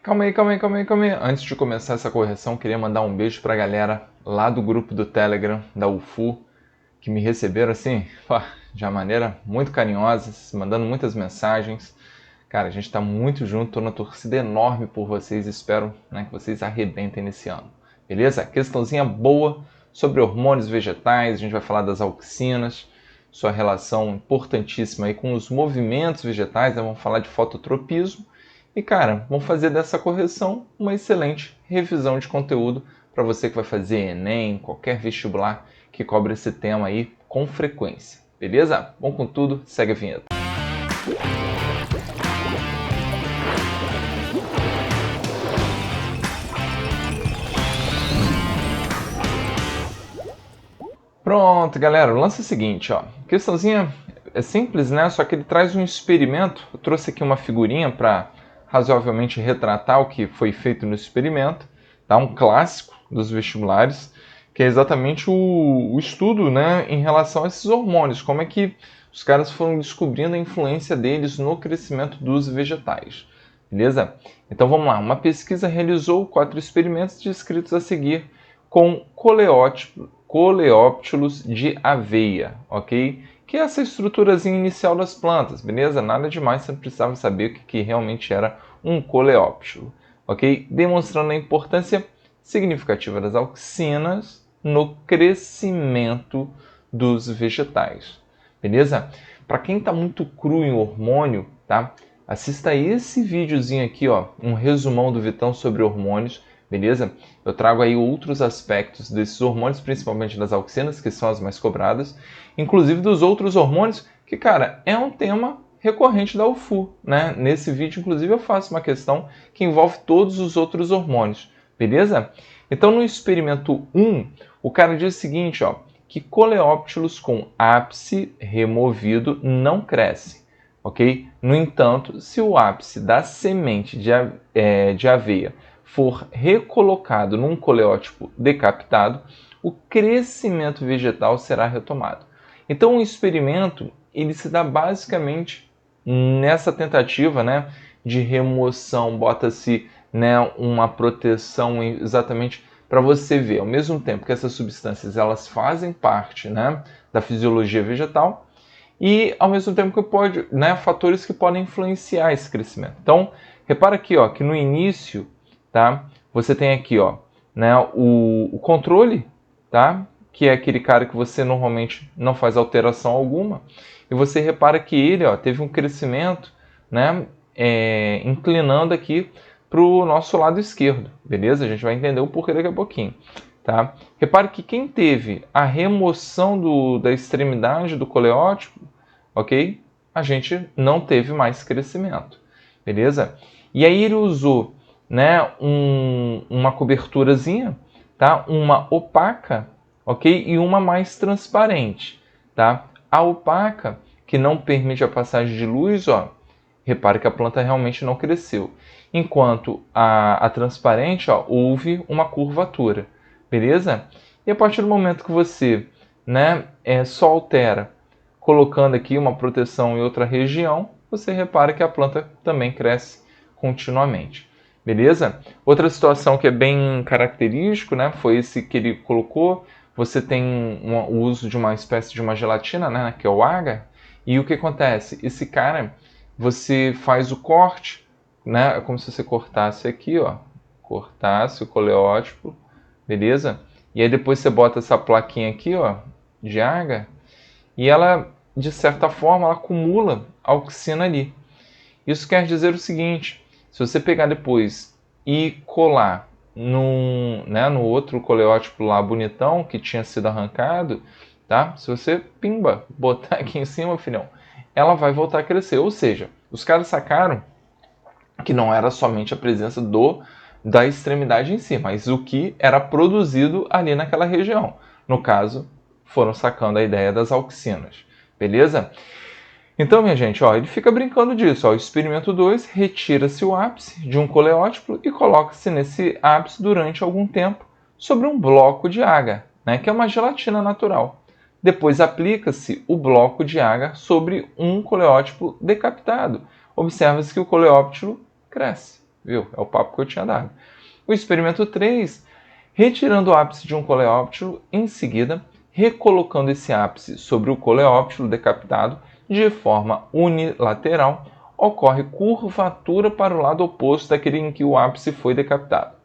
Calma aí, calma aí, calma aí, calma aí. Antes de começar essa correção, queria mandar um beijo pra galera lá do grupo do Telegram, da UFU, que me receberam assim, de uma maneira muito carinhosa, mandando muitas mensagens. Cara, a gente tá muito junto, tô na torcida enorme por vocês, espero, né, que vocês arrebentem nesse ano. Beleza? Questãozinha boa sobre hormônios vegetais, a gente vai falar das auxinas, sua relação importantíssima aí com os movimentos vegetais, né? Vamos falar de fototropismo. E cara, vamos fazer dessa correção uma excelente revisão de conteúdo para você que vai fazer Enem, qualquer vestibular que cobre esse tema aí com frequência. Beleza? Vamos com tudo, segue a vinheta. Pronto, galera, o lance é o seguinte, ó. A questãozinha é simples, né? Só que ele traz um experimento. Eu trouxe aqui uma figurinha para razoavelmente retratar o que foi feito no experimento, tá? Um clássico dos vestibulares, que é exatamente o estudo, né, em relação a esses hormônios, como é que os caras foram descobrindo a influência deles no crescimento dos vegetais. Beleza? Então vamos lá. Uma pesquisa realizou 4 experimentos descritos a seguir com coleóptilos de aveia, ok? Que é essa estruturazinha inicial das plantas, beleza? Nada demais, você precisava saber o que realmente era um coleóptilo, ok? Demonstrando a importância significativa das auxinas no crescimento dos vegetais, beleza? Para quem está muito cru em hormônio, tá? Assista esse videozinho aqui, ó, um resumão do Vitão sobre hormônios, beleza? Eu trago aí outros aspectos desses hormônios, principalmente das auxinas, que são as mais cobradas, inclusive dos outros hormônios, que, cara, é um tema recorrente da UFU, né? Nesse vídeo, inclusive, eu faço uma questão que envolve todos os outros hormônios, beleza? Então, no experimento 1, o cara diz o seguinte, ó, que coleóptilos com ápice removido não crescem, ok? No entanto, se o ápice da semente de aveia for recolocado num coleótipo decapitado, o crescimento vegetal será retomado. Então, o experimento ele se dá basicamente nessa tentativa, né, de remoção, bota-se, né, uma proteção exatamente para você ver, ao mesmo tempo que essas substâncias elas fazem parte, né, da fisiologia vegetal, e ao mesmo tempo que pode, né, fatores que podem influenciar esse crescimento. Então, repara aqui, ó, que no início, tá, você tem aqui, ó, né, o controle, tá, que é aquele cara que você normalmente não faz alteração alguma, e você repara que ele, ó, teve um crescimento, né, inclinando aqui para o nosso lado esquerdo, beleza? A gente vai entender o porquê daqui a pouquinho. Tá? Repare que quem teve a remoção da extremidade do coleótipo, ok? A gente não teve mais crescimento, beleza? E aí ele usou, né, uma coberturazinha, tá? Uma opaca, ok? E uma mais transparente, tá? A opaca, que não permite a passagem de luz, ó, repare que a planta realmente não cresceu. Enquanto a transparente, ó, houve uma curvatura. Beleza? E a partir do momento que você, né, só altera colocando aqui uma proteção em outra região, você repara que a planta também cresce continuamente. Beleza? Outra situação que é bem característico, né, foi esse que ele colocou. Você tem o uso de uma espécie de uma gelatina, né, que é o agar. E o que acontece? Esse cara, você faz o corte, né, é como se você cortasse aqui, ó, cortasse o coleótipo, beleza? E aí depois você bota essa plaquinha aqui, ó, de agar, e ela, de certa forma, ela acumula a auxina ali. Isso quer dizer o seguinte, se você pegar depois e colar no outro coleótipo lá bonitão, que tinha sido arrancado, tá? Se você, pimba, botar aqui em cima, filhão, ela vai voltar a crescer. Ou seja, os caras sacaram que não era somente a presença da extremidade em si, mas o que era produzido ali naquela região. No caso, foram sacando a ideia das auxinas. Beleza? Então, minha gente, ó, ele fica brincando disso. Ó, o experimento 2, retira-se o ápice de um coleótipo e coloca-se nesse ápice durante algum tempo sobre um bloco de agar, né, que é uma gelatina natural. Depois aplica-se o bloco de agar sobre um coleótipo decapitado. Observa-se que o coleóptilo cresce. viu? É o papo que eu tinha dado. O experimento 3, retirando o ápice de um coleóptilo, em seguida, recolocando esse ápice sobre o coleóptilo decapitado de forma unilateral, ocorre curvatura para o lado oposto daquele em que o ápice foi decapitado.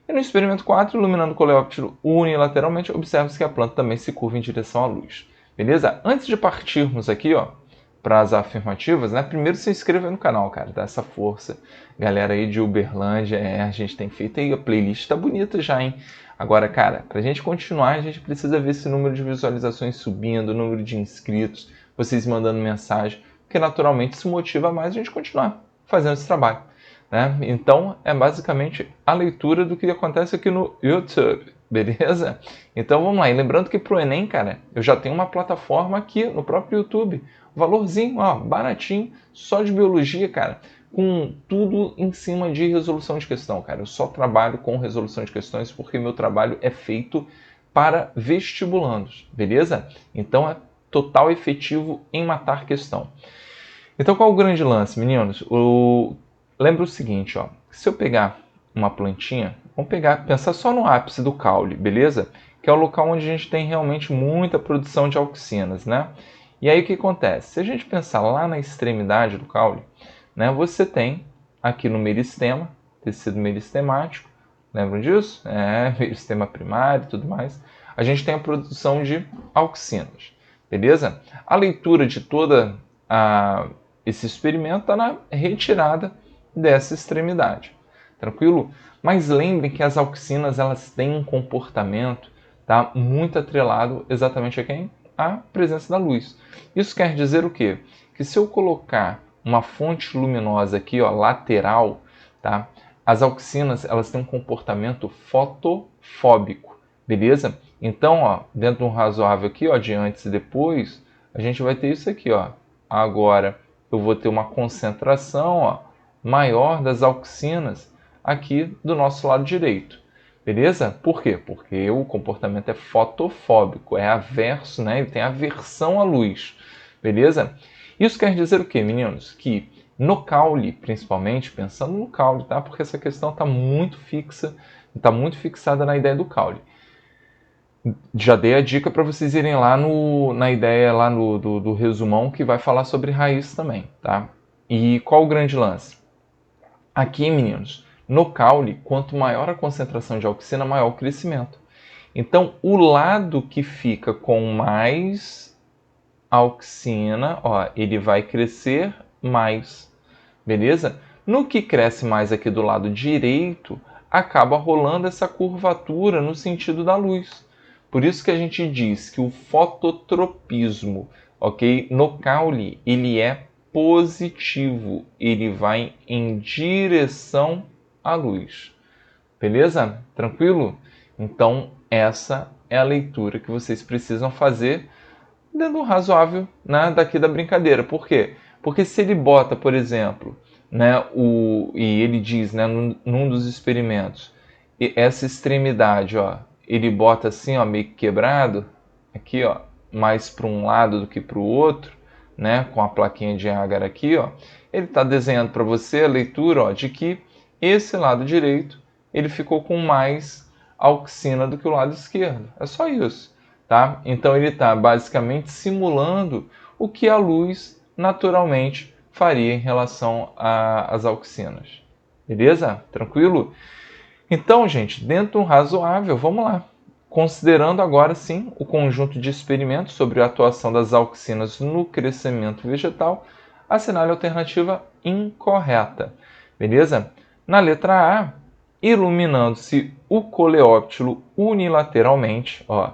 E no experimento 4, iluminando o coleóptilo unilateralmente, observa-se que a planta também se curva em direção à luz. Beleza? Antes de partirmos aqui, ó, para as afirmativas, né? Primeiro se inscreva no canal, cara, dá essa força. Galera aí de Uberlândia, a gente tem feito aí, a playlist tá bonita já, hein? Agora, cara, pra gente continuar, a gente precisa ver esse número de visualizações subindo, o número de inscritos, vocês mandando mensagem, porque naturalmente isso motiva mais a gente continuar fazendo esse trabalho, né? Então, é basicamente a leitura do que acontece aqui no YouTube, beleza? Então, vamos lá. E lembrando que pro Enem, cara, eu já tenho uma plataforma aqui no próprio YouTube, valorzinho, ó, baratinho, só de biologia, cara, com tudo em cima de resolução de questão, cara. Eu só trabalho com resolução de questões porque meu trabalho é feito para vestibulandos, beleza? Então é total efetivo em matar questão. Então qual é o grande lance, meninos? Lembra o seguinte, ó, se eu pegar uma plantinha, vamos pensar só no ápice do caule, beleza? Que é o local onde a gente tem realmente muita produção de auxinas, né? E aí o que acontece? Se a gente pensar lá na extremidade do caule, né, você tem aqui no meristema, tecido meristemático, lembram disso? Meristema primário e tudo mais. A gente tem a produção de auxinas, beleza? A leitura de toda esse experimento está na retirada dessa extremidade, tranquilo? Mas lembrem que as auxinas elas têm um comportamento, tá, muito atrelado exatamente a quem? A presença da luz. Isso quer dizer o quê? Que se eu colocar uma fonte luminosa aqui, ó, lateral, tá? As auxinas elas têm um comportamento fotofóbico, beleza? Então, ó, dentro de um razoável aqui, ó, de antes e depois, a gente vai ter isso aqui, ó. Agora eu vou ter uma concentração, ó, maior das auxinas aqui do nosso lado direito. Beleza? Por quê? Porque o comportamento é fotofóbico, é averso, né? Ele tem aversão à luz. Beleza? Isso quer dizer o quê, meninos? Que no caule, principalmente, pensando no caule, tá? Porque essa questão está muito fixa, está muito fixada na ideia do caule. Já dei a dica para vocês irem lá na ideia lá do resumão que vai falar sobre raiz também, tá? E qual o grande lance? Aqui, meninos, no caule, quanto maior a concentração de auxina, maior o crescimento. Então, o lado que fica com mais auxina, ó, ele vai crescer mais, beleza? No que cresce mais aqui do lado direito, acaba rolando essa curvatura no sentido da luz. Por isso que a gente diz que o fototropismo, ok, no caule, ele é positivo, ele vai em direção à luz. Beleza? Tranquilo? Então, essa é a leitura que vocês precisam fazer dentro do razoável, né, daqui da brincadeira. Por quê? Porque se ele bota, por exemplo, né, e ele diz, né, num dos experimentos, essa extremidade, ó, ele bota assim, ó, meio quebrado, aqui, ó, mais para um lado do que para o outro, né, com a plaquinha de agar aqui, ó, ele está desenhando para você a leitura, ó, de que esse lado direito ele ficou com mais auxina do que o lado esquerdo. É só isso, tá? Então ele está basicamente simulando o que a luz naturalmente faria em relação às auxinas. Beleza? Tranquilo? Então, gente, dentro de um razoável, vamos lá. Considerando agora sim o conjunto de experimentos sobre a atuação das auxinas no crescimento vegetal, assinale a alternativa incorreta. Beleza? Na letra A, iluminando-se o coleóptilo unilateralmente, ó,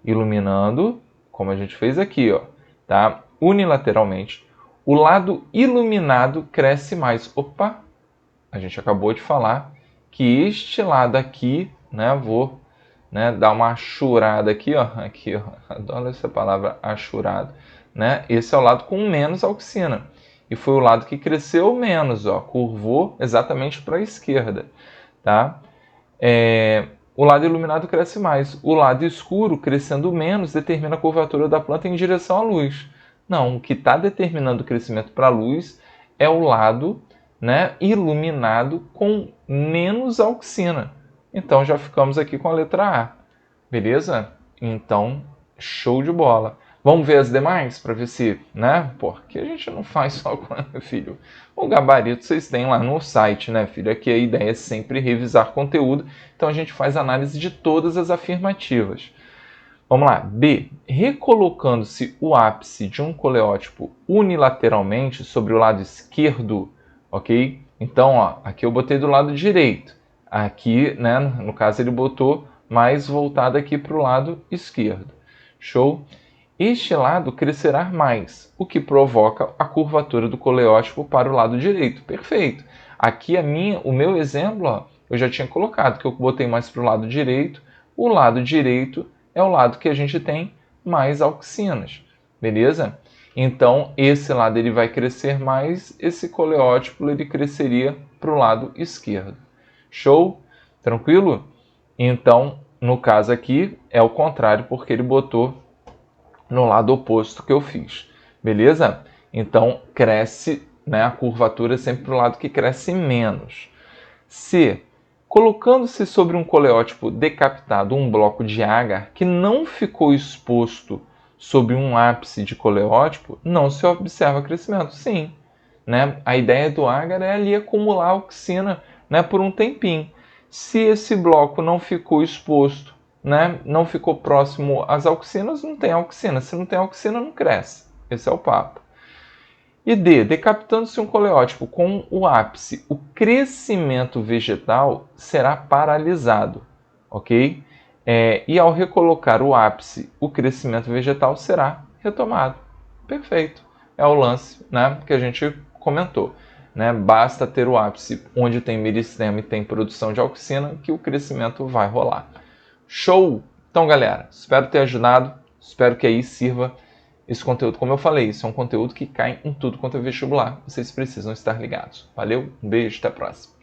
iluminando, como a gente fez aqui, ó, tá? Unilateralmente, o lado iluminado cresce mais. Opa, a gente acabou de falar que este lado aqui, né, vou, né, dar uma achurada aqui, ó, adoro essa palavra achurado, né? Esse é o lado com menos auxina. E foi o lado que cresceu menos, ó, curvou exatamente para a esquerda, tá? O lado iluminado cresce mais. O lado escuro, crescendo menos, determina a curvatura da planta em direção à luz. Não, o que está determinando o crescimento para a luz é o lado né, iluminado com menos auxina. Então já ficamos aqui com a letra A, beleza? Então, show de bola. Vamos ver as demais para ver se, né? Porque a gente não faz só com, filho. O gabarito vocês têm lá no site, né, filho? Aqui a ideia é sempre revisar conteúdo, então a gente faz análise de todas as afirmativas. Vamos lá. B. Recolocando-se o ápice de um coleótipo unilateralmente sobre o lado esquerdo, ok? Então, ó, aqui eu botei do lado direito. Aqui, né, no caso, ele botou mais voltado aqui para o lado esquerdo. Show? Este lado crescerá mais, o que provoca a curvatura do coleótipo para o lado direito. Perfeito. Aqui o meu exemplo, ó, eu já tinha colocado, que eu botei mais para o lado direito. O lado direito é o lado que a gente tem mais auxinas, beleza? Então, esse lado ele vai crescer mais, esse coleótipo ele cresceria para o lado esquerdo. Show? Tranquilo? Então, no caso aqui, é o contrário, porque ele botou no lado oposto que eu fiz, beleza? Então, cresce, né, a curvatura sempre para o lado que cresce menos. C. Colocando-se sobre um coleótipo decapitado um bloco de ágar que não ficou exposto sobre um ápice de coleótipo, não se observa crescimento. Sim, né? A ideia do ágar é ali acumular auxina, né, por um tempinho. Se esse bloco não ficou exposto, né, não ficou próximo às auxinas, não tem auxina. Se não tem auxina, não cresce. Esse é o papo. E D. Decapitando-se um coleótipo com o ápice, o crescimento vegetal será paralisado, ok? E ao recolocar o ápice, o crescimento vegetal será retomado. Perfeito. É o lance, né, que a gente comentou. Né? Basta ter o ápice onde tem meristema e tem produção de auxina que o crescimento vai rolar. Show! Então, galera, espero ter ajudado, espero que aí sirva esse conteúdo. Como eu falei, isso é um conteúdo que cai em tudo quanto é vestibular. Vocês precisam estar ligados. Valeu, um beijo, até a próxima.